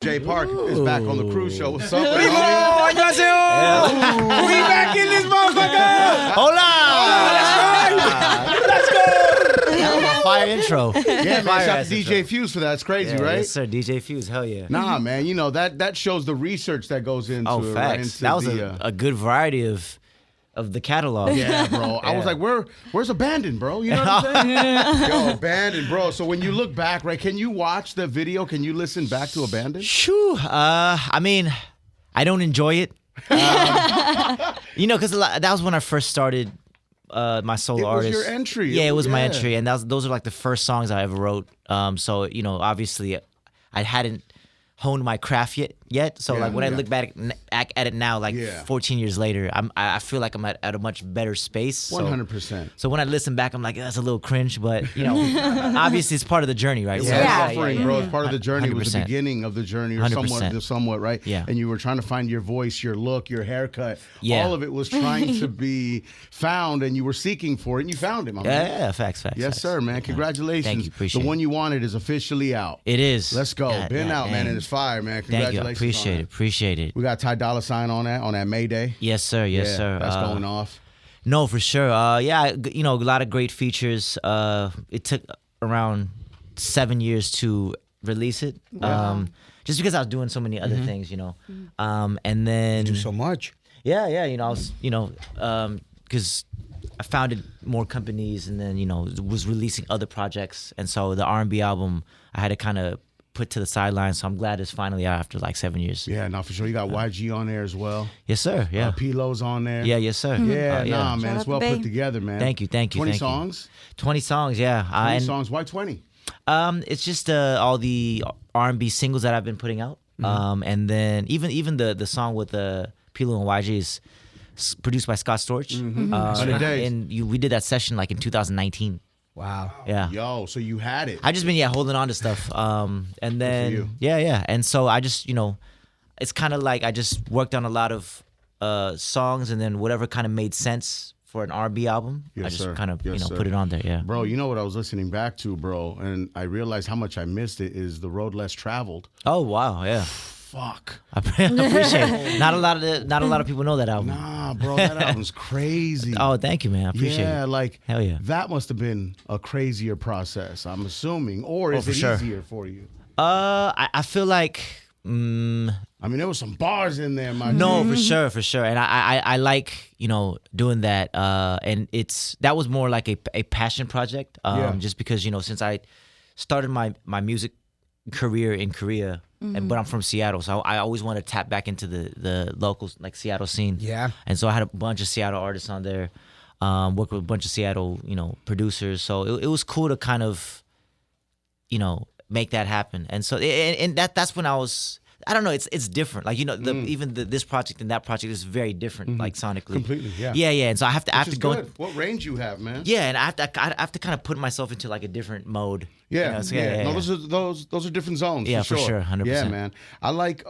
Jay Park is back on the Cruz Show. What's up, Primo, homie? 안녕하세요. We back in this motherfucker. Hola! Let's go. That was a fire intro. Yeah, man. Fire Shout out ass to intro. DJ Feuds for that. It's crazy, Yeah, right? Yes, sir. DJ Feuds. Hell yeah. Nah, man. You know that shows the research that goes into Oh, it. facts. Right? Into That was the, a good variety of the catalog. Yeah, bro. I was like, where's Abandoned, bro? You know what I'm saying? Yo, Abandoned, bro. So when you look back, right, can you watch the video? Can you listen back to Abandoned? Shoo. I mean, I don't enjoy it. Because that was when I first started my solo artist. It was your entry. Yeah, it was my entry, and those are like the first songs I ever wrote. So obviously, I hadn't honed my craft yet. So like when I look back at it now, like 14 years later, I feel like I'm at a much better space. 100%. So when I listen back, I'm like, that's a little cringe, but obviously it's part of the journey, right? It's So, offering, bro. It's part of the journey. It was the 100%. beginning of the journey, or 100%. somewhat, right? Yeah. And you were trying to find your voice, your look, your haircut. Yeah. All of it was trying to be found, and you were seeking for it, and you found it, my man. Yeah, facts. Yes, facts. sir, man. Congratulations. Thank you. Appreciate the it. one you wanted is officially out. It is. Let's go. Yeah, Been yeah, out, man, and it's fire, man. Thank you. Congratulations. I appreciate it. We got Ty Dolla Sign on that May Day. Yes, sir. Yes, sir. That's going off. No, for sure. A lot of great features. It took around 7 years to release it. Just because I was doing so many other things, and then Do so much. Yeah, I was, because I founded more companies, and then was releasing other projects, and so the R&B album I had to kind of put to the sidelines. So I'm glad it's finally out after like 7 years. Yeah, no, for sure. You got YG on there as well. Yes, sir. Yeah. P-Lo's on there. Yeah, yes, sir. Yeah, yeah. nah, man, Shout it's out well to put Bay. together, man. Thank you. 20 songs? 20 songs, yeah. 20 songs. Why 20? It's just all the R&B singles that I've been putting out. And then even the song with P-Lo and YG is produced by Scott Storch. 100 Days. And we did that session like in 2019. Wow. Yeah. Yo, so you had it. I just been holding on to stuff. And then you. yeah. And so I just it's kind of like I just worked on a lot of songs, and then whatever kind of made sense for an R&B album, Yes, I just sir. kind of Yes, sir. put it on there. Yeah. Bro, you know what I was listening back to, bro, and I realized how much I missed it is The Road Less Traveled. Oh wow, yeah. Fuck. I appreciate it. Not a lot of people know that album. Nah, bro, that album's crazy. Oh, thank you, man. I appreciate yeah, it. like Hell yeah. that must have been a crazier process, I'm assuming. Or is for it sure. easier for you? I feel like I mean, there was some bars in there, my no, dude. for sure. And I like, doing that. And that was more like a passion project. Just because, since I started my music career in Korea, but I'm from Seattle, so I always want to tap back into the local like Seattle scene. Yeah. And so I had a bunch of Seattle artists on there, worked with a bunch of Seattle, producers. So it was cool to kind of, make that happen. And so and that's when I was. I don't know. It's different. Like even this project and that project is very different. Like sonically. Completely, yeah. Yeah. And so I have Which to is go. good. What range you have, man? Yeah, and I have to kind of put myself into like a different mode. Yeah, So, yeah. No, yeah. those are different zones. Yeah, for for sure, 100%. Yeah, man. I like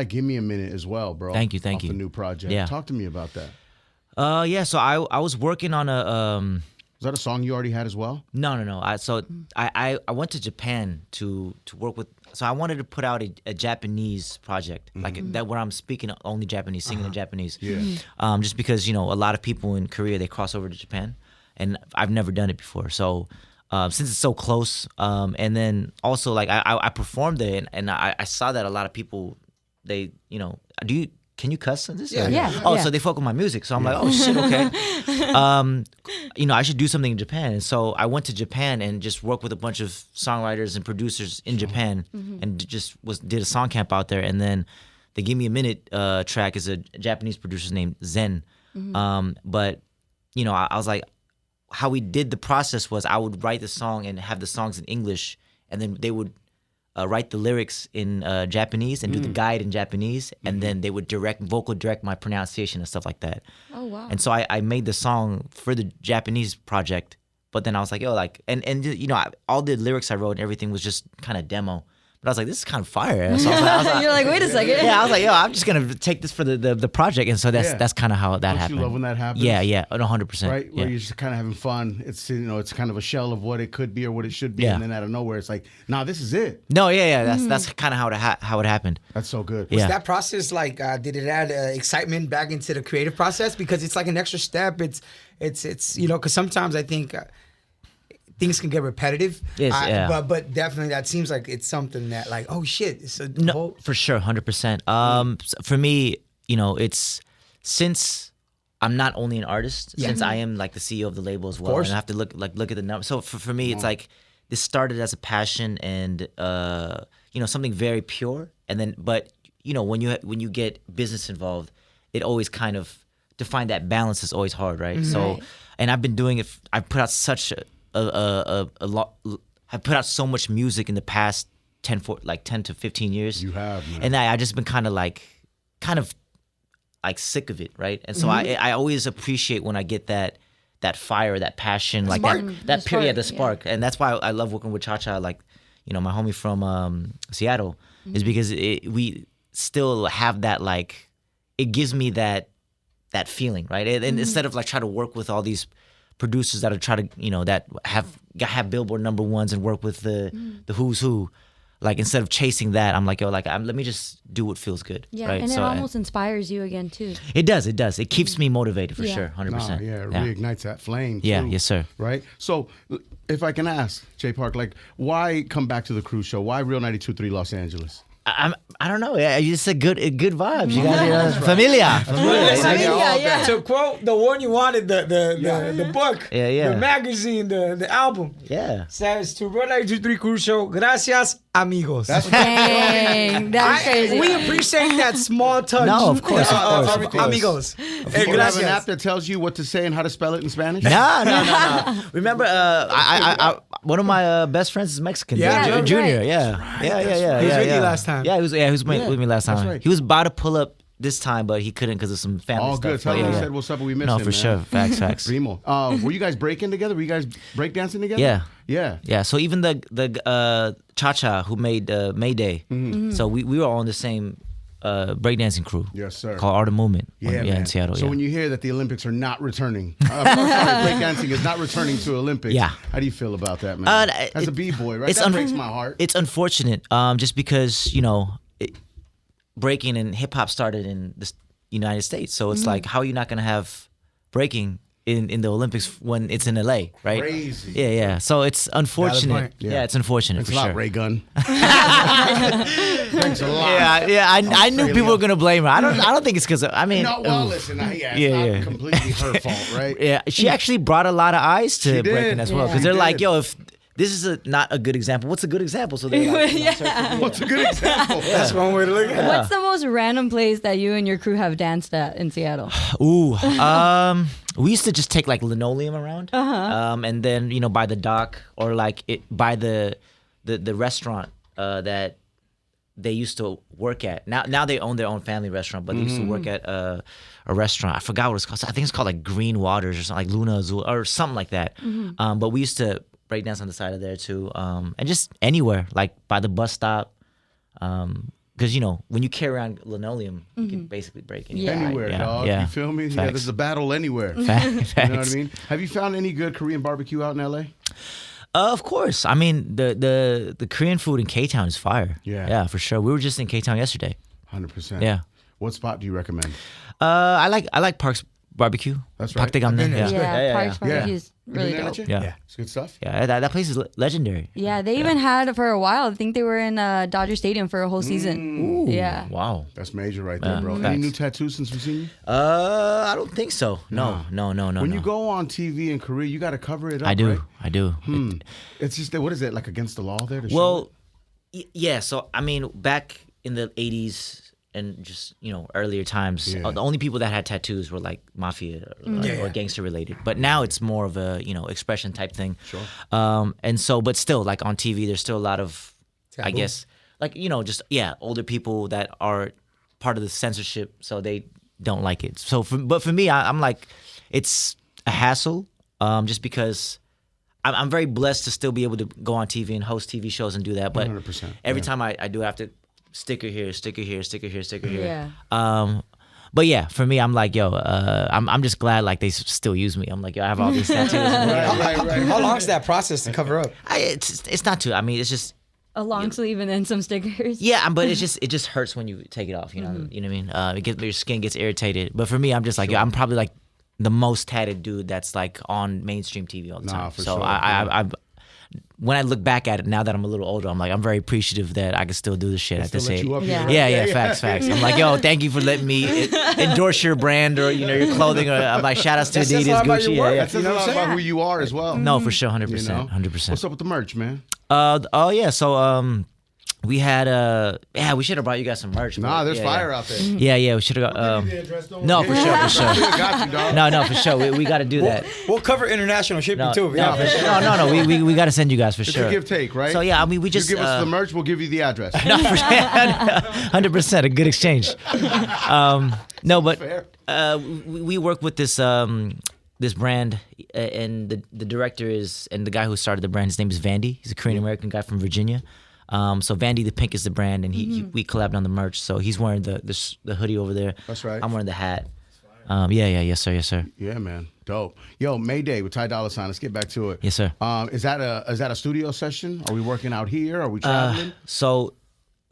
Give Me a Minute as well, bro. Thank you. Off The new project. Yeah. Talk to me about that. Yeah. So I was working on a Was that a song you already had as well? No. I went to Japan to work with. So I wanted to put out a Japanese project like that where I'm speaking only Japanese, singing in Japanese. Yeah. Just because a lot of people in Korea they cross over to Japan, and I've never done it before. So since it's so close, and then also like I performed there, and I saw that a lot of people they Can you cuss on this? Yeah. Yeah. Oh, yeah. so they fuck with my music. So I'm like, oh shit, okay. I should do something in Japan. And so I went to Japan and just worked with a bunch of songwriters and producers in Japan, and just did a song camp out there. And then the Give Me a Minute track is a Japanese producer named Zen. But I was like, how we did the process was I would write the song and have the songs in English, and then they would write the lyrics in Japanese and do the guide in Japanese, and then they would vocal direct my pronunciation and stuff like that. Oh wow. And so I made the song for the Japanese project, but then I was like, all the lyrics I wrote and everything was just kind of demo. But I was like, this is kind of fire. So I was like, You're like, wait a second. yeah, I was like, yo, I'm just gonna take this for the project, and so that's kind of how that Don't happened. you love when that happens? Yeah, 100%. Right, where you're just kind of having fun. It's it's kind of a shell of what it could be or what it should be, Yeah. and then out of nowhere, it's like, nah, this is it. No, that's kind of how it happened. That's so good. Yeah. Was that process like? Did it add excitement back into the creative process? Because it's like an extra step. It's because sometimes I think. Things can get repetitive, Yes, but definitely that seems like it's something that like, oh shit, it's a No, for sure, 100%. For me, it's since I'm not only an artist, since I am like the CEO of the label as well, course. and I have to look at the numbers. So for me, it's like this started as a passion and something very pure, and then but when you get business involved, it always kind of to find that balance is always hard, right? So, and I've been doing it. I put out such a lot. I put out so much music in the past 10 to 15 years. You have, man. And I just been kind of sick of it, right? And so I always appreciate when I get that fire, that passion, like that period, the spark. And that's why I love working with Cha-Cha, like, my homie from Seattle, is because we still have that, like, it gives me that feeling, right? And instead of like try to work with all these producers that are trying to, that have Billboard #1s and work with the who's who, like instead of chasing that, I'm like, yo, like let me just do what feels good. Yeah, right? and So it almost inspires you again too. It does. It keeps me motivated for Yeah. sure, 100%. It reignites that flame. Yeah, too, yes, sir. Right. So, if I can ask, Jay Park, like, why come back to the Cruz Show? Why Real 92.3 Los Angeles? I don't know. Yeah, you said good vibes. You guys, familia. Yeah. To quote the one you wanted, the book, Yeah. the magazine, the album, Yeah. says to Real 92.3 Cruz Show, gracias amigos. Dang, that's crazy. We appreciate that small touch. No, of course, of course. Amigos. Do you have an app Gracias. that tells you what to say and how to spell it in Spanish? No. Remember, I one of my best friends is Mexican. Yeah, Junior. that's Junior, right. yeah. Yeah. He was with you last time. Yeah, he was with me last time. right. He was about to pull up this time, but he couldn't because of some family All stuff. good. Tell But him yeah, we said what's up, but we missed No, him, for man. sure. Facts. Primo. Were you guys breaking together? Were you guys breakdancing together? Yeah. Yeah. Yeah, so even the Cha-Cha who made Mayday, so we were all in the same breakdancing crew. Yes, sir. Called Art of Movement. Yeah, man. In Seattle. So yeah. when you hear that the Olympics are not returning, breakdancing is not returning to Olympics. Yeah. How do you feel about that, man? As a b-boy, right? That breaks my heart. It's unfortunate, just because breaking and hip hop started in the United States, so it's like, how are you not gonna have breaking in the Olympics when it's in LA, right? Crazy. Yeah. So it's unfortunate. point. Yeah, it's unfortunate Thanks for a lot, sure. Ray Gun. Thanks a lot. Yeah. I knew people were gonna blame her. I don't think it's because No, well, listen, it's not completely her fault, right? Yeah, she actually brought a lot of eyes She to did. breaking as well, Yeah. because they're She like, did. yo, if this is not a good example, what's a good example? So they're like, What's a good example? That's one way to look at it. What's the most random place that you and your crew have danced at in Seattle? ooh, we used to just take like linoleum around, and then by the dock or like by the restaurant that they used to work at. Now they own their own family restaurant, but they used to work at a restaurant. I forgot what it's called. I think it's called like Green Waters or something, like Luna Azul or something like that. But we used to break dance on the side of there too, and just anywhere like by the bus stop. Because when you carry around linoleum, you can basically break anywhere. Yeah. Anywhere, Yeah, dog. yeah. You feel me? Yeah, Facts. there's a battle anywhere. Facts. You know what I mean? Have you found any good Korean barbecue out in LA? Of course. I mean, the Korean food in K-Town is fire. Yeah. for sure. We were just in K-Town yesterday. 100%. Yeah. What spot do you recommend? I like Park's barbecue. That's Park right. Dae-Gamnam. been there. Yeah. Yeah, Parks Yeah. Barbecue is You really been there, dope. Jay? Yeah. It's good stuff. Yeah, that place is legendary. Yeah, they even had for a while. I think they were in Dodger Stadium for a whole season. Yeah. Wow. That's major right there, bro. Any Facts. new tattoos since we've seen you? I don't think so. No. When no. you go on TV in Korea, you got to cover it up, I do. right? I do. It's just, what is it, like against the law there? To show Well, yeah. So I mean, back in the '80s and just earlier times, Yeah. the only people that had tattoos were like mafia or gangster related. But now it's more of a expression type thing. Sure. And so, but still, like on TV, there's still a lot of, I Taboo. guess, like just older people that are part of the censorship, so they don't like it. So, but for me, I'm like, it's a hassle, just because I'm very blessed to still be able to go on TV and host TV shows and do that. But 100%, every yeah. time I do, I have to sticker here, sticker here, sticker here, sticker here. Yeah. But yeah, for me, I'm like, yo, I'm just glad like they still use me. I'm like, yo, I have all these tattoos. Right. How long is that process to cover up? It's not too. I mean, it's just. A long sleeve and then some stickers. Yeah, but it just hurts when you take it off. You know, you know what I mean. Your skin gets irritated. But for me, I'm just like, yo, I'm probably like the most tatted dude that's like on mainstream TV all the time. for So sure. I when I look back at it now that I'm a little older, I'm like, I'm very appreciative that I can still do this shit at this Still let age. you up Yeah. here, right? Yeah, facts. I'm like, yo, thank you for letting me endorse your brand or your clothing. Or I'm like, shout outs to That says a Adidas, lot about Gucci. your work. Yeah. That says You know a what lot I'm about saying? who you are as well. No, for sure, 100%, You know? 100%. What's up with the merch, man? Oh yeah, so we had we should have brought you guys some merch. Nah, but there's yeah, fire yeah. out there. Yeah, we should have got. No, for sure. Got you, dog. No, for sure. We got to do that. We'll cover international shipping No, too. no, for sure. No. We got to send you guys for It's sure. a give take, right? So yeah, I mean, we just you give us the merch, we'll give you the address. no, for sure, 100%, a good exchange. No, but Fair. we work with this this brand, and the director is, and the guy who started the brand, his name is Vandy. He's a Korean American guy from Virginia. So Vandy the Pink is the brand, and we collabed on the merch. So he's wearing the hoodie over there. That's right. I'm wearing the hat. Yes sir. Yeah, man. Dope. Yo, Mayday with Ty Dolla Sign. Let's get back to it. Yes, sir. Is that a studio session? Are we working out here? Are we traveling? So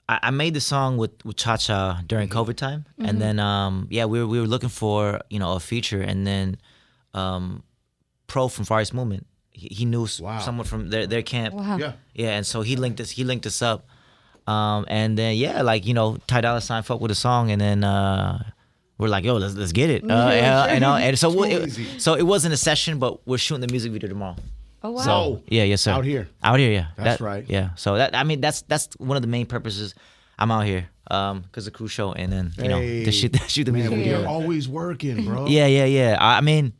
I made the song with Cha Cha during COVID time, and then we were looking for a feature, and then Pro from Far East Movement, he knew someone from their camp. Wow. Yeah. And so he linked us up, and then Ty Dolla Sign fucked with the song, and then we're like, yo, let's get it, and so easy. so it wasn't a session, but we're shooting the music video tomorrow. Oh wow. So yes sir. Out here, yeah. That's right. Yeah. So that's one of the main purposes I'm out here, because of Cruz Show, and then to shoot the music Man, video. you're always working, bro. Yeah. I mean,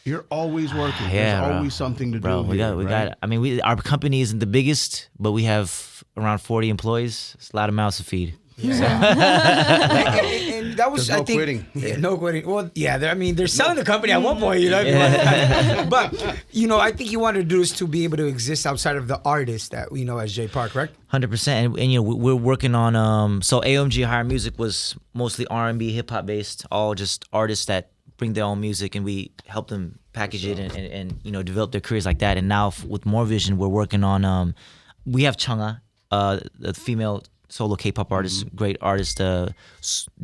You're always working. yeah, There's bro. always something to Bro, do. we here, got. I mean, our company isn't the biggest, but we have around 40 employees. It's a lot of mouths to feed. And that was, There's no I think, quitting. Yeah, no quitting. Well, yeah, they're selling the company at one point, but I think you wanted to do this to be able to exist outside of the artist that we know as J Park, correct? 100%, and we're working on. So AOMG Higher Music was mostly R&B, hip hop based, all just artists that bring their own music, and we help them package it and develop their careers like that. And now with More Vision, we're working on. We have Chungha, the female solo K-pop artist, great artist,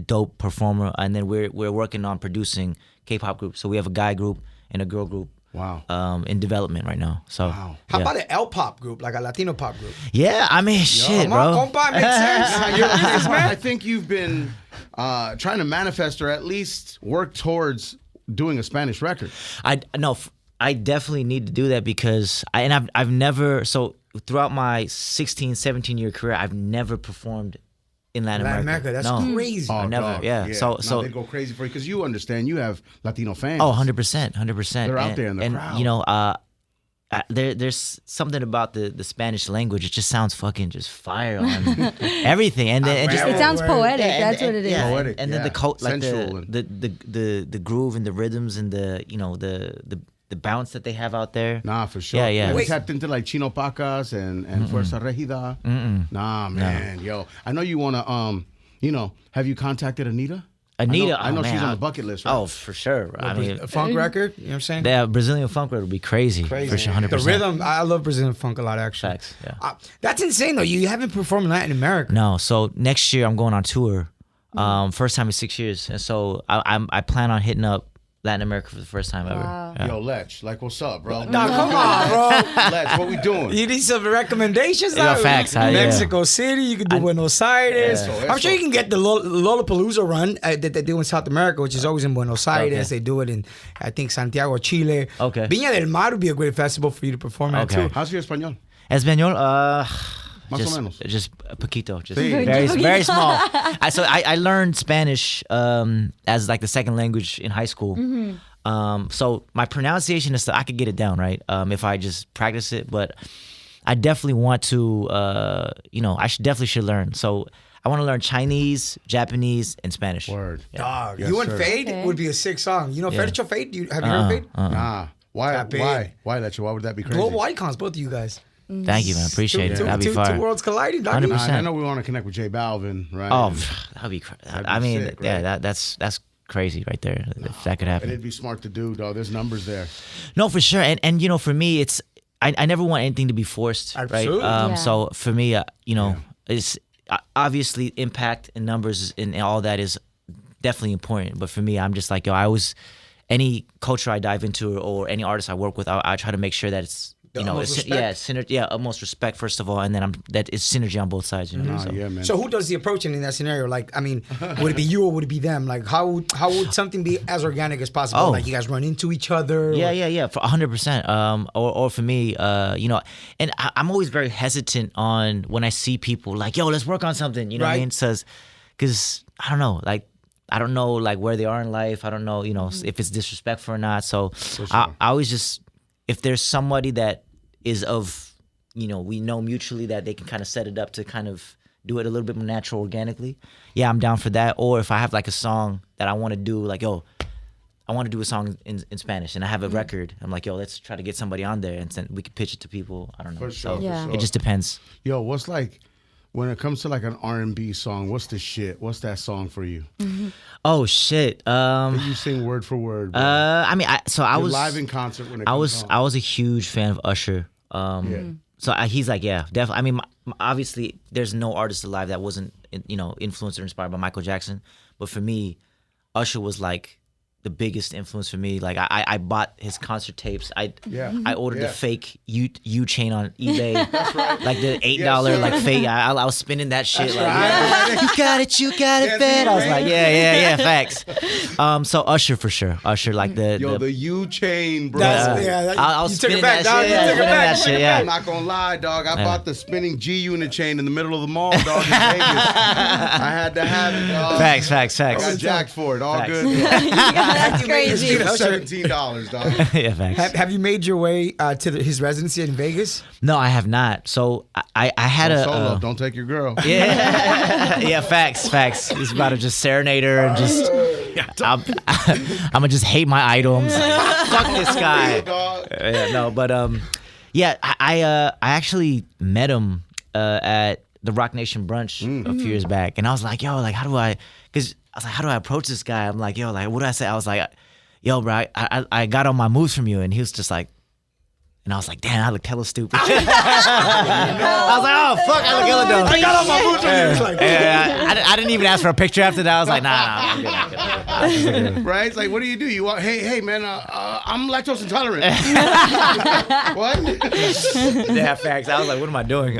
dope performer, and then we're working on producing K-pop groups. So we have a guy group and a girl group. Wow. In development right now. So Wow. How yeah. about an L pop group, like a Latino pop group? Yeah, I mean, shit, Come on, bro. compa, makes sense. I think you've been trying to manifest or at least work towards doing a Spanish record. I definitely need to do that because I've never, so throughout my 16, 17 year career, I've never performed in Latin America. That's crazy. I never, dog. yeah. So they go crazy for you because you understand you have Latino fans. Oh, 100%. They're out there in the crowd. There's something about the Spanish language. It just sounds fucking just fire on everything, and then It sounds poetic. Yeah, That's what it is. Yeah, Poetic, and then the yeah. cult, like Sensual the groove and the rhythms and the bounce that they have out there. Nah, for sure. Yeah. We Wait. tapped into like Chino Pacas and Fuerza Regida. Nah, man. Yo, I know you want to, have you contacted Anita? Anita, I know man, she's on the bucket list, right? Oh, for sure. I mean, A funk record, you know what I'm saying? the Brazilian funk would be crazy. For sure, 100%. The rhythm, I love Brazilian funk a lot, actually. Facts, yeah. That's insane, though. You haven't performed in Latin America. No, so next year I'm going on tour. First time in 6 years, and so I plan on hitting up Latin America for the first time ever. Wow. Yeah. Yo, Lech, like, what's up, bro? Nah, come on, bro. Lech, what we doing? You need some recommendations? Yeah, like facts, yeah. Mexico City, you can do Buenos Aires. Yeah. I'm sure you can get the Lollapalooza run that they do in South America, which is always in Buenos Aires. Okay. They do it in, I think, Santiago, Chile. Okay. Viña del Mar would be a great festival for you to perform at, Okay. too. How's your español? Español, Más just, o menos. just a poquito, just Sí. very small. I learned Spanish as like the second language in high school. So my pronunciation is I could get it down, right? If I just practice it, but I definitely want to, I should learn. So I want to learn Chinese, Japanese, and Spanish. Word. Dog, Yes, you and sir. Fade Okay. would be a sick song. You know Yeah. Fade? Have you heard of Fade? Nah. Why? Tap in. Why, Leche? Why would that be crazy? Global icons, both of you guys. Thank you, man. Appreciate it. That'd be Two fire. worlds colliding. doggy. 100%. I know we want to connect with J Balvin, right? Oh, And that'd be crazy. That'd be I mean, sick, yeah, right? that's crazy right there. If that could and happen. it'd be smart to do, though. There's numbers there. No, for sure. And you know, for me, it's I never want anything to be forced, Absolutely. right? Yeah. So for me, you know, it's obviously impact and numbers and all that is definitely important. But for me, I'm just like, yo, I always, any culture I dive into or any artist I work with, I try to make sure that it's, you know, utmost synergy, utmost respect first of all, and then that it's synergy on both sides. You know, so. Yeah, man. So who does the approaching in that scenario? Like, I mean, would it be you or would it be them? Like, how would something be as organic as possible? Oh. Like, you guys run into each other? Yeah, for 100%. Or for me, you know, and I'm always very hesitant on when I see people like, yo, let's work on something. You know what I Right. mean? Because I don't know, like. I don't know like where they are in life. I don't know, you know, if it's disrespectful or not. So I always just, if there's somebody that is of, you know, we know mutually that they can kind of set it up to kind of do it a little bit more natural, organically. Yeah, I'm down for that. Or if I have like a song that I want to do, like, yo, I want to do a song in Spanish and I have a record. I'm like, yo, let's try to get somebody on there and then we could pitch it to people. I don't know. For sure, So Yeah. for sure. it just depends. Yo, what's like, when it comes to like an R&B song, what's the shit? What's that song for you? Oh shit. You sing word for word, bro. I mean, I You're was live in concert when it I comes was on. I was a huge fan of Usher. So he's like, yeah, definitely. I mean, obviously, there's no artist alive that wasn't, you know, influenced or inspired by Michael Jackson. But for me, Usher was like the biggest influence for me. Like I bought his concert tapes. I ordered the fake U chain on eBay. That's right. Like the $8 sir. like fake. I was spinning that shit. That's Like, right. yeah, you got it, Yeah, fed. I was right. like, yeah, facts. So Usher for sure. Usher like Yo, the U chain, bro. I was you took spinning it back, that dog. shit. You Yeah, took it spinning back. that shit. Yeah. I'm not gonna lie, dog. I bought the spinning G unit chain in the middle of the mall, dog, in Vegas. I had to have it, dog. Facts. I got jacked for it. All Facts. good. That's crazy. $17, dog. Yeah, facts. Have you made your way to his residency in Vegas? No, I have not. So I had a Solo. Don't take your girl. yeah, facts. He's about to just serenade her and just I'm gonna just hate my idol. I'm just like, fuck this guy. Dog. Yeah, no, but yeah, I actually met him at the Rock Nation brunch a few years back, and I was like, yo, like how do I approach this guy? I'm like, yo, like what do I say? I was like, yo, bro, I got all my moves from you, and he was just like. And I was like, damn, I look hella stupid. I was like, oh, fuck, I look hella dumb. I got all my moves from you. It's like, I didn't even ask for a picture after that. I was like, nah, I'm good. Right? It's like, what do? You want? Hey, man, I'm lactose intolerant. What? Yeah, facts. I was like, what am I doing?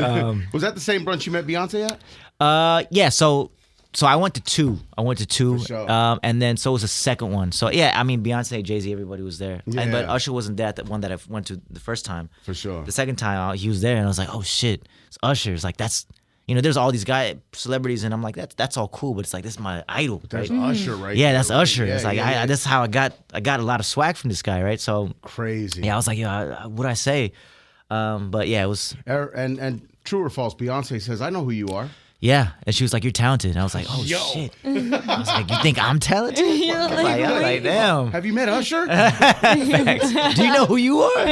Was that the same brunch you met Beyonce at? Yeah, so I went to two. For sure. And then so was the second one. So yeah, I mean Beyonce, Jay-Z, everybody was there. Yeah. But Usher wasn't there, that one that I went to the first time. For sure. The second time he was there, and I was like, oh shit, it's Usher. It's like that's, you know, there's all these celebrities, and I'm like that's all cool, but it's like this is my idol. That's right? Usher, right? Yeah, there, that's right? Usher. Yeah, It's like yeah, that's how I got a lot of swag from this guy, right? So crazy. yeah, I was like, yo, what'd I say? But yeah, it was. And true or false? Beyonce says, "I know who you are." Yeah, and she was like, "You're talented." And I was like, "Oh shit!" I was like, "You think I'm talented?" I was like, "Damn." Have you met Usher? Facts. Do you know who you are?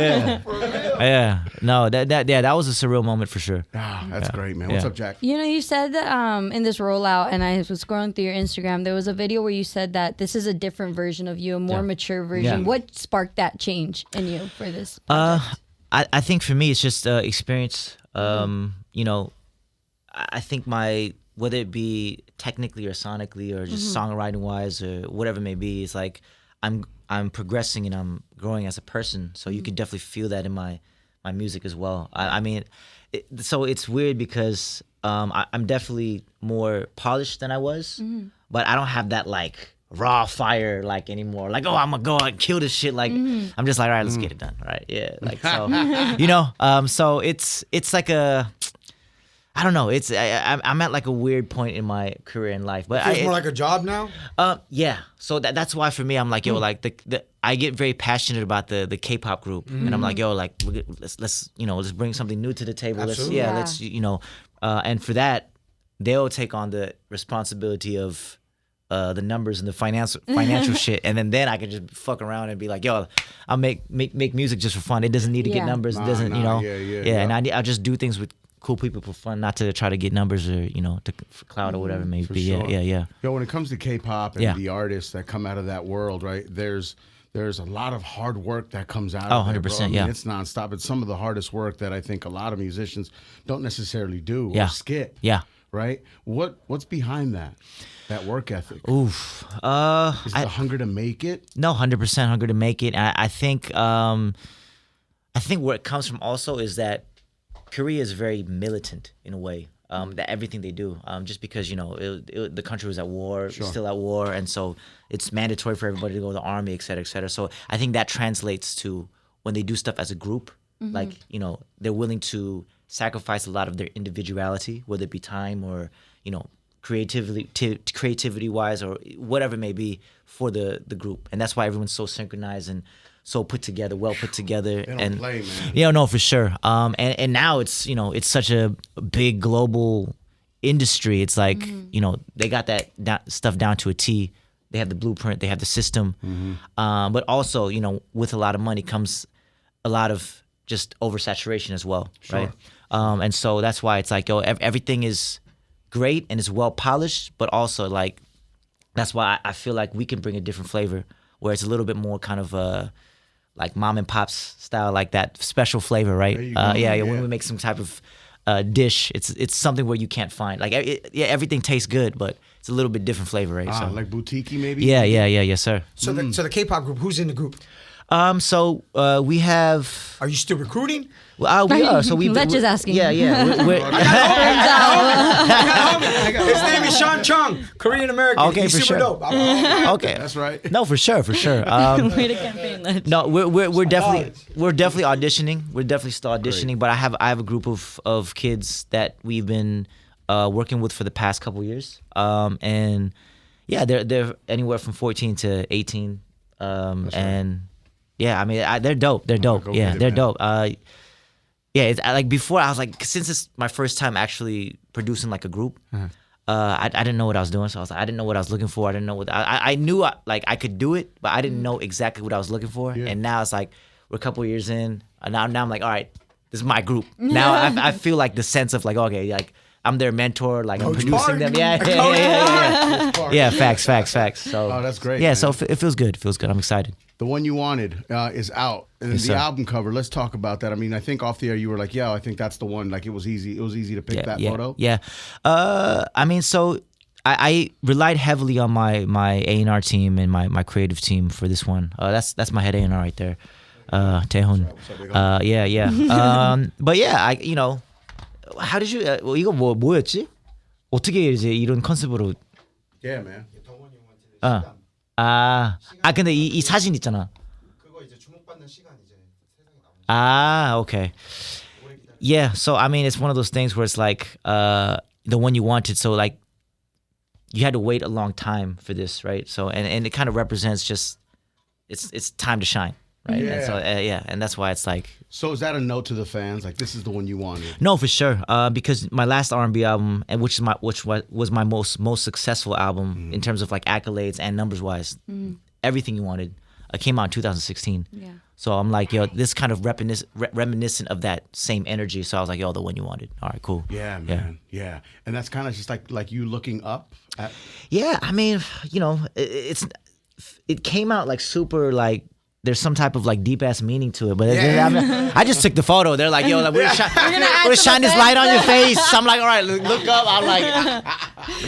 Yeah. No, that was a surreal moment for sure. That's great, man. What's Yeah. up, Jack? You know, you said that in this rollout, and I was scrolling through your Instagram, there was a video where you said that this is a different version of you, a more mature version. Yeah. What sparked that change in you for this project? I think for me it's just experience. You know, I think whether it be technically or sonically or just songwriting wise or whatever it may be, it's like I'm progressing and I'm growing as a person. So you can definitely feel that in my music as well. I mean, so it's weird because I'm definitely more polished than I was, but I don't have that like raw fire like anymore. Like, oh, I'm gonna go out and kill this shit. Like, I'm just like, all right, let's get it done. Right? Yeah. Like, so you know. So it's like I don't know. I'm at like a weird point in my career in life, but Feels more like a job now. yeah. So that's why for me, I'm like, yo, like I get very passionate about the K-pop group, and I'm like, yo, like let's let's bring something new to the table. Absolutely. Let's and for that, they'll take on the responsibility of the numbers and the financial shit, and then I can just fuck around and be like, yo, I'll make music just for fun. It doesn't need to get numbers. It doesn't, you know. Yeah. And I'll just do things with cool people for fun, not to try to get numbers or for clout or whatever it may be. Sure. Yeah. Yo, when it comes to K-pop and the artists that come out of that world, right? There's a lot of hard work that comes out of it. 100%, I mean, it's nonstop. It's some of the hardest work that I think a lot of musicians don't necessarily do or skip. Yeah. Right? What's behind that work ethic? Oof. Is it the hunger to make it? No, 100% hunger to make it. I think where it comes from also is that Korea is very militant in a way. That everything they do, just because the country was at war, still at war, and so it's mandatory for everybody to go to the army, et cetera, et cetera. So I think that translates to when they do stuff as a group, like they're willing to sacrifice a lot of their individuality, whether it be time or creativity wise or whatever it may be for the group, and that's why everyone's so synchronized and so well put together. They don't and play, man. Yeah, no, for sure. And now it's it's such a big global industry. It's like they got that stuff down to a T. They have the blueprint, they have the system, but also with a lot of money comes a lot of just oversaturation as well, right? And so that's why it's like everything is great and it's well polished, but also like that's why I feel like we can bring a different flavor where it's a little bit more kind of like mom and pop's style, like that special flavor, right? When we make some type of dish, it's something where you can't find. Like everything tastes good, but it's a little bit different flavor, right? So like boutique maybe? Yeah, yes sir. So the K-pop group, who's in the group? So we have. Are you still recruiting? Well, we are. So Let's just asking. Yeah. His name is Sean Chung, Korean American. Okay, He's for super sure. dope. Okay, that's right. No, for sure. Way to campaign that. No, we're definitely auditioning. We're definitely still auditioning. But I have a group of kids that we've been working with for the past couple years. And yeah, they're anywhere from 14 to 18. And yeah, I mean they're dope. They're dope. Yeah, they're dope. Yeah, it's like before I was like, since it's my first time actually producing like a group, I didn't know what I was doing. So I didn't know what I was looking for. I didn't know what I knew like I could do it, but I didn't know exactly what I was looking for. Yeah. And now it's like we're a couple of years in, and now I'm like, all right, this is my group. Now I feel like the sense of like, okay, like I'm their mentor, like I'm producing them. Yeah. Facts. So that's great. Yeah, man. so it feels good. I'm excited. The One You Wanted is out, and Yes, the sir. album cover. Let's talk about that. I mean, I think off the air you were like, "Yeah, I think that's the one." Like it was easy. It was easy to pick that photo. Yeah. I mean, so I relied heavily on my A&R team and my creative team for this one. That's my head A&R right there, Taehun. Yeah. But yeah, how did you? 이거 뭐였지? 어떻게 이제 이런 컨셉으로? Yeah, man. 근데 이 사진 있잖아. 그거 이제 주목받는 시간 이제 세상에 나오는. Okay. Yeah, so I mean, it's one of those things where it's like the one you wanted. So like, you had to wait a long time for this, right? So and it kind of represents just it's time to shine, right? Yeah. And so and that's why it's like. So is that a note to the fans? Like this is the one you wanted? No, for sure. Because my last R&B album, and which was my most successful album in terms of like accolades and numbers wise, Everything You Wanted, came out in 2016. Yeah. So I'm like, yo, this kind of reminiscent of that same energy. So I was like, yo, the one you wanted. All right, cool. Yeah, man. Yeah. And that's kind of just like you looking up at. Yeah, I mean, it came out like super like. There's some type of like deep ass meaning to it, but I just took the photo. They're like, "Yo, like, we're gonna shine this light on your face." I'm like, "All right, look up." I'm like,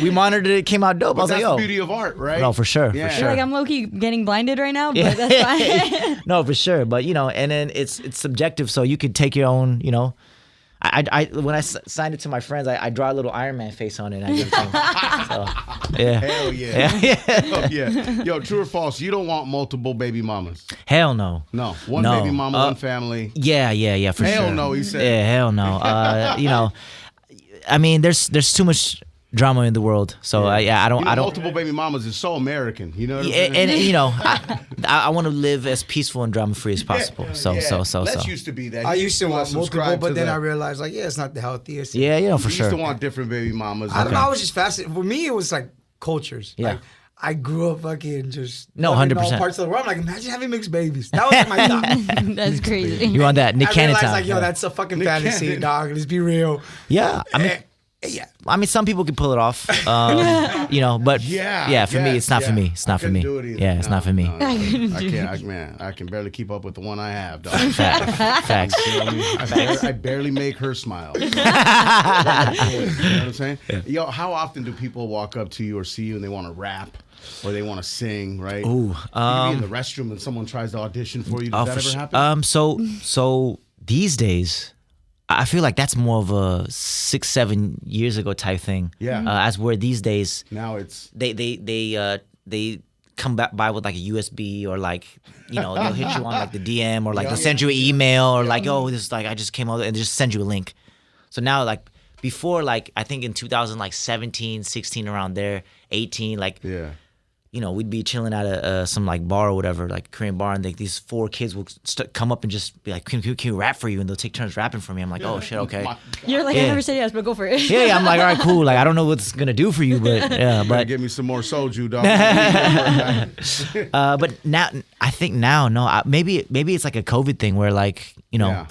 we monitored it. It came out dope. But I was like, that's "Yo, the beauty of art, right?" No, for sure, Yeah. for You're sure. like, I'm low-key getting blinded right now, but that's fine. No, for sure. But and then it's subjective, so you could take your own. I when I signed it to my friends, I draw a little Iron Man face on it. And I give it to them. So, yeah. Hell yeah. Hell yeah. Yo, true or false? You don't want multiple baby mamas. Hell no. No. One No. baby mama, one family. Yeah, for sure. Hell no, he said. Yeah, hell no. I mean, there's too much drama in the world, so I don't. Multiple baby mamas is so American. You know what I'm saying? And I want to live as peaceful and drama free as possible. So. Let's used to be that. I used to want multiple, subscribe but to then the- I realized like, it's not the healthiest. Yeah, for You sure. used to want different baby mamas. I don't know. I was just fascinated. For me, it was like cultures. Yeah. Like, I grew up fucking just No, loving 100%. all parts of the world. I'm like, imagine having mixed babies. That was my thought. That's crazy. You on that Nick I Cannon realized, time? like, yo, Yeah. that's a fucking Nick fantasy, Cannon. dog. Let's be real. Yeah, Yeah. I mean, some people can pull it off, you know, but for me, it's not for me. It's not for me. Do it either. Yeah, it's not for me. I can't. Man, I can barely keep up with the one I have, dog. Facts. I barely make her smile. You know what I'm saying? Yo, how often do people walk up to you or see you and they want to rap or they want to sing, right? Ooh, you can be in the restroom and someone tries to audition for you. Does that ever happen? So these days, I feel like that's more of a 6-7 years ago type thing. Yeah. As where these days Now it's they come back by with like a USB or like, you know, they'll hit you on like the DM or like they'll send you an email or like, oh, this is like I just came out and just send you a link. So now like before, like I think in 2017, 16 around there, 18, like you know, we'd be chilling at some like bar or whatever, like Korean bar, and these 4 kids will come up and just be like, can you rap for you? And they'll take turns rapping for me. I'm like, oh shit, okay. You're like, I never said yes, but go for it. Yeah, I'm like, all right, cool. Like I don't know what it's gonna do for you, but yeah, but but give me some more soju, dog. but now I think maybe it's like a COVID thing where like, you know. Yeah.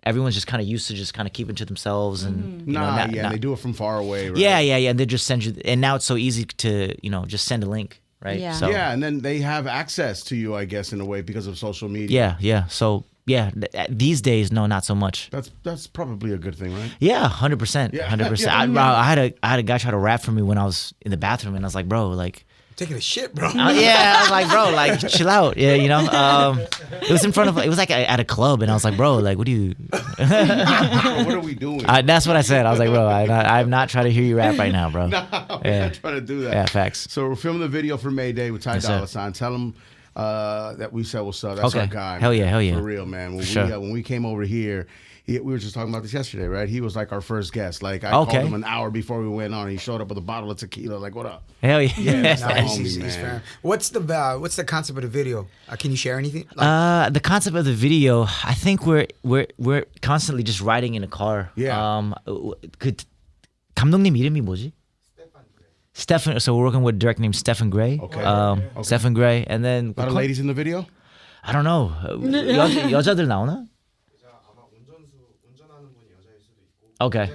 Everyone's just kind of used to just kind of keeping to themselves and you know, And they do it from far away, right? yeah, and they just send you, and now it's so easy to, you know, just send a link, right? Yeah. So, Yeah, and then they have access to you, I guess, in a way because of social media. yeah. So yeah, these days, no, not so much. That's probably a good thing, right? Yeah, 100%, Yeah. 100%. Yeah. I had a guy try to rap for me when I was in the bathroom, and I was like, bro, like. Taking a shit, bro. Yeah, I was like, bro, like, chill out. Yeah, you know. It was it was like at a club, and I was like, bro, like, what do you? What are we doing? That's what I said. I was like, bro, I'm not trying to hear you rap right now, bro. No, we're not trying to do that. Yeah, facts. So we're filming the video for Mayday with Ty Yes, Dolla sir. He. Tell him that we said what's up. That's Okay. our guy. Hell yeah, man. hell yeah. For real, man. Sure. When we came over here, we were just talking about this yesterday, right? He was like our first guest. Like I Okay. called him an hour before we went on. And he showed up with a bottle of tequila. Like, what up? Hell yeah. Yeah, that's the Nice, homie, he's man. fair. What's the concept of the video? Can you share anything? Like, The concept of the video, I think we're constantly just riding in a car. Yeah. 그 감독님 이름이 뭐지? Stephen. So we're working with a director named Stephen Gray. Okay. Stephen Gray, and then A lot of ladies in the video? I don't know. 여자들 나오나? Okay.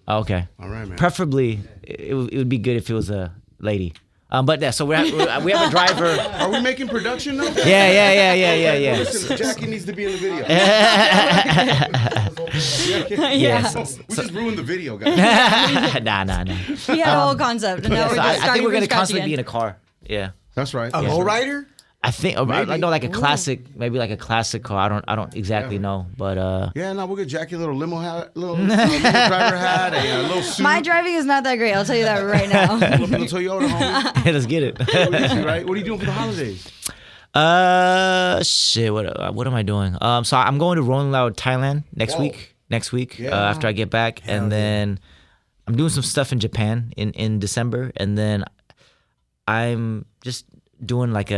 Okay. All right, man. Preferably, it would be good if it was a lady. But yeah, so we have a driver. Are we making production now? Yeah. Listen, Jackie needs to be in the video. Yes. We just ruined the video, guys. Nah. He had a whole concept, and now we're So just I think we're gonna starting from scratch constantly be in again. a car. Yeah. That's right. a lowrider? I think Maybe. I know like a classic, maybe like a classic car. I don't exactly know, but Yeah, no, we'll get Jackie a little limo hat, little driver hat, and a little suit. My driving is not that great. I'll tell you that right now. Pull up in the Toyota, homie. let's get it. Easy, right? What are you doing for the holidays? Shit. What am I doing? So I'm going to Rolling Loud, Thailand next week. Yeah. After I get back, and then I'm doing some stuff in Japan in December, and then I'm just doing like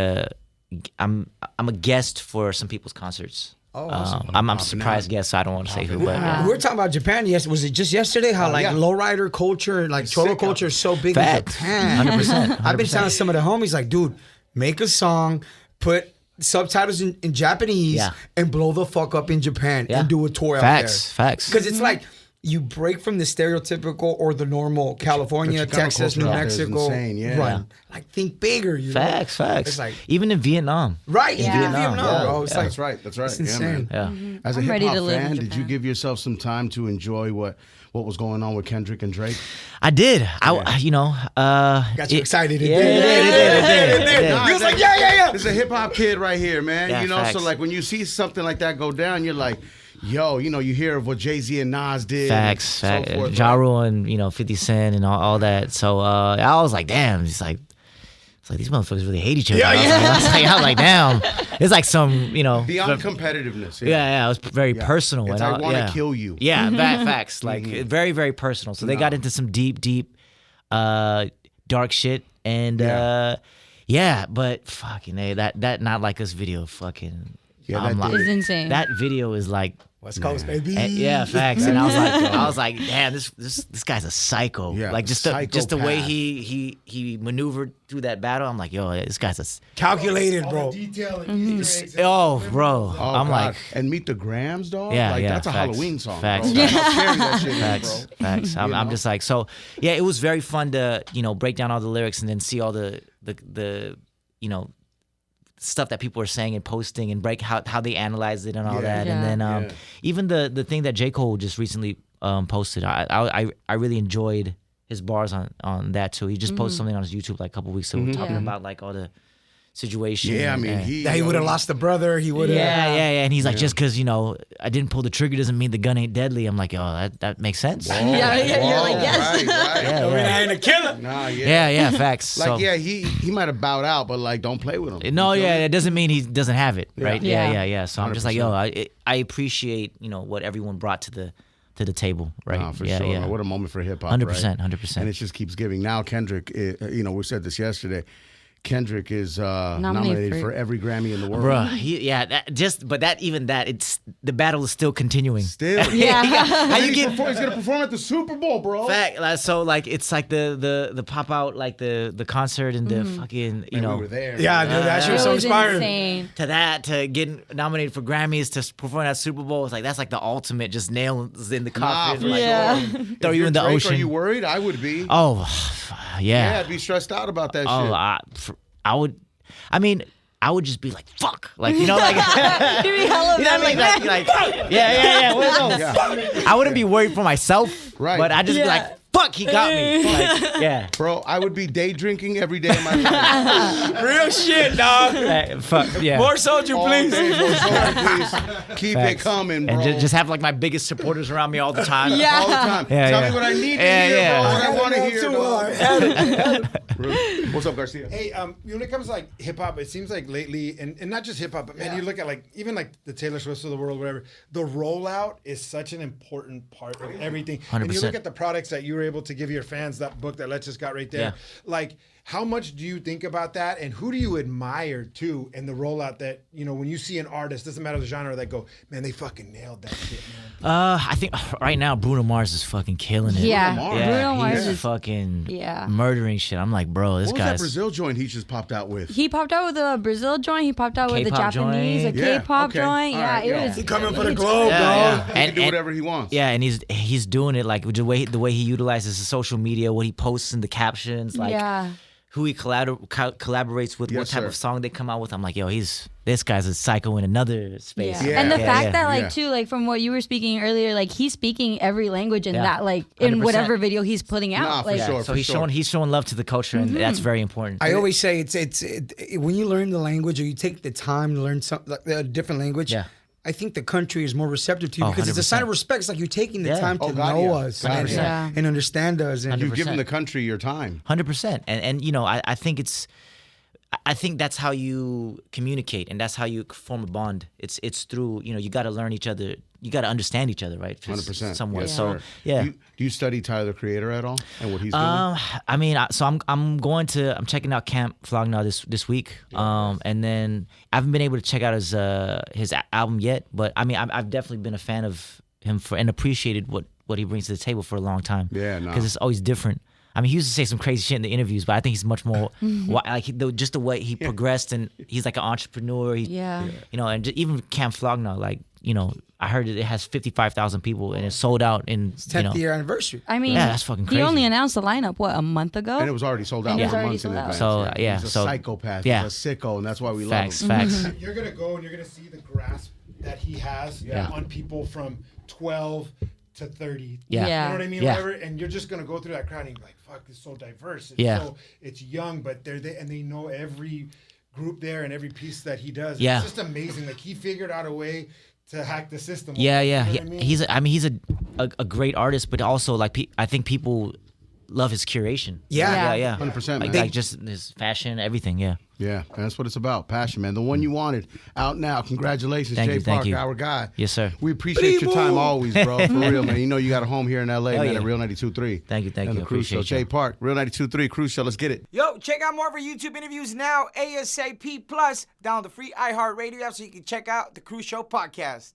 I'm a guest for some people's concerts. Oh, awesome. I'm a surprise guest, so I don't want to say who, but We were talking about Japan. Yes, was it just yesterday? How like yeah. lowrider culture, like cholo sick culture, is so big Facts. in Japan. 100%. I've been telling some of the homies, like, dude, make a song, put subtitles in Japanese, Yeah. and blow the fuck up in Japan Yeah. and do a tour Facts. out there. Facts. Because it's like you break from the stereotypical or the normal California, the Chicano Texas, culture New out there is Mexico insane, yeah. run. Like think bigger. You know? Facts. It's like Even in Vietnam. right in Yeah. Vietnam, bro. It's like That's right. That's right. it's Yeah, insane. man. Yeah. As a I'm hip ready hop to live in fan, did you Japan. give yourself some time to enjoy what was going on with Kendrick and Drake? I did. I you know. Got you excited. Yeah, it did. He was like, yeah. This is a hip hop kid right here, man. Yeah, you know, so facts. like when you see something like that go down, you're like, yo, you know, you hear of what Jay-Z and Nas did. Facts. and so forth, Ja right? Rule and 50 Cent and all that. So I was like, damn. It's like these motherfuckers really hate each other. I was like, damn. It's like some Beyond competitiveness. Yeah, it was very personal. It's and I want to kill you. Yeah, facts. Like very, very personal. So they got into some deep, dark shit, and but fucking that Not Like Us video, fucking. Yeah, I'm that like, did It's insane. that video is like West Coast, baby. Yeah, facts. And I was like, damn, this guy's a psycho. Yeah, like just the way psychopath. he maneuvered through that battle. I'm like, yo, this guy's a Calculated, bro. All the detail and Easter eggs. oh, bro. Oh, I'm God. like, and Meet the Grams, dog. Yeah, like yeah, that's a facts, Halloween song. facts, Bro. facts. That's how scary that shit facts, is, bro. facts. I'm just like, so yeah, it was very fun to break down all the lyrics and then see all the stuff that people are saying and posting and break how they analyzed it and all that. Yeah. And then Yeah. even the thing that J. Cole just recently posted, I really enjoyed his bars on that too. He just posted something on his YouTube like a couple weeks ago talking Yeah. about like all the situation. Yeah, I mean, and, That he would have lost a brother. He would have. yeah. And he's like, just because I didn't pull the trigger doesn't mean the gun ain't deadly. I'm like, oh, that makes sense. Whoa, Yeah, you're like, whoa, yes. Right, right. Yeah, I ain't a killer. Nah, yeah. Yeah, facts. Like, so, yeah, he might have bowed out, but like, don't play with him. No, You feel yeah, me? it doesn't mean he doesn't have it, right? Yeah. Yeah. So I'm just like, yo, I appreciate what everyone brought to the table, right? Nah, for yeah, sure. Yeah. Man, what a moment for hip hop. 100%, right? 100%. And it just keeps giving. Now Kendrick, we said this yesterday. Kendrick is nominated for every Grammy in the world. Bruh, it's the battle is still continuing. Still. Yeah. How you he's get gonna perform at the Super Bowl, bro. fact? So like it's like the pop out, like the concert and the fucking Man, we were there. Yeah, dude, that shit It was so was inspiring. insane. to getting nominated for Grammys to perform at Super Bowl. It's like that's like the ultimate, just nails in the Nah, coffin, for like, Yeah. sure. throw If you you're in the Drake, ocean. Are you worried? I would be. Oh, Yeah, I'd be stressed out about that shit. I would just be like, fuck. Like, like, You'd be hella you know what I mean? mad. Like, yeah. What are those? Yeah. I wouldn't be worried for myself, Right. but I'd just be Yeah. like, fuck, he got me. Like, yeah. Bro, I would be day drinking every day of my life. Real shit, dog. Fuck, yeah. More soldier, All please. day, bro. Sorry, please. Keep it Facts. coming, bro. And just have like my biggest supporters around me all the time. Yeah. all the time. Yeah, Tell yeah. me what I need to Yeah, hear, yeah. bro. What I want to hear. Too dog. hard. What's up, Garcia? Hey, when it comes to like hip hop, it seems like lately, and not just hip hop, but man, you look at like even like the Taylor Swifts of the world, whatever. The rollout is such an important part of everything. And you 100%. look at the products that you were able to give your fans. That book that Let's just got right there. Yeah. Like, how much do you think about that, and who do you admire too in the rollout? That when you see an artist, doesn't matter the genre, that go, man, they fucking nailed that shit, man. I think right now Bruno Mars is fucking killing it. Yeah. Bruno Mars. Yeah, Bruno Mars he's is. fucking Yeah. murdering shit. I'm like, bro, this What was that guy's Brazil joint he just popped out with? He popped out with a Brazil joint. He popped out with a K-pop Japanese, a joint. Yeah, K-pop okay. joint. All Yeah, right, it yeah. was. He coming for the globe, Yeah, dog. yeah. He can do whatever he wants. Yeah, and he's doing it like the way he utilizes his social media, what he posts in the captions, like Yeah. who he collaborates with, Yes, what type sir. of song they come out with. I'm like, yo, this guy's a psycho in another space. Yeah. Yeah. And the Yeah, fact yeah. that, like, Yeah. too, like, from what you were speaking earlier, like, he's speaking every language in Yeah. that, like, in 100%. whatever video he's putting out. Nah, for like, sure. So he's showing love to the culture, and that's very important. I always say when you learn the language or you take the time to learn a different language. Yeah. I think the country is more receptive to you Oh, because it's a 100%. sign of respect. It's like you're taking the Yeah. time to Oh, God, know yeah. us 100%. Yeah. and understand us. And 100%. You've given the country your time. 100%. And I think that's how you communicate, and that's how you form a bond. It's through, you got to learn each other. You got to understand each other, right? 100%. Somewhat. Yes, So sir. yeah. Do you study Tyler the Creator at all and what he's doing? I'm checking out Camp Flog this week. And then I haven't been able to check out his album yet, but I mean, I've definitely been a fan of him and appreciated what he brings to the table for a long time. Yeah, no. Because it's always different. I mean, he used to say some crazy shit in the interviews, but I think he's much more just the way he progressed, and he's like an entrepreneur. Yeah. And even Camp Flog now, like, I heard it has 55,000 people and it's sold out in 10th year anniversary. I mean, Yeah, that's fucking He crazy. only announced the lineup, what, a month ago? And it was already sold out And it for was already months in sold out. advance. So, yeah, He's a so- psychopath. yeah. He's a sicko, and that's why we Facts, love him. facts. You're gonna go and you're gonna see the grasp that he has Yeah. on people from 12 to 30. Yeah. Yeah. You know what I mean? Yeah. Whatever. And you're just gonna go through that crowd and be like, fuck, it's so diverse. It's Yeah. it's young, but they're there and they know every group there and every piece that he does. Yeah. It's just amazing. Like he figured out a way to hack the system. Yeah, You yeah. know what I mean? He's a great artist, but also like I think people love his curation. Yeah. yeah. 100%, Like, man. like just his fashion, everything. Yeah. Yeah, and that's what it's about. Passion, man. The one you wanted, out now. Congratulations, Thank Jay you, thank Parker, you. our guy. Yes, sir. We appreciate your time always, bro. For real, man. You know you got a home here in LA, man, yeah. at Real 92.3. Thank you, And you. the Cruz Show. Appreciate you. Jay Park, Real 92.3, Cruz Show. Let's get it. Yo, check out more of our YouTube interviews now, ASAP+. Download the free iHeartRadio app so you can check out the Cruz Show podcast.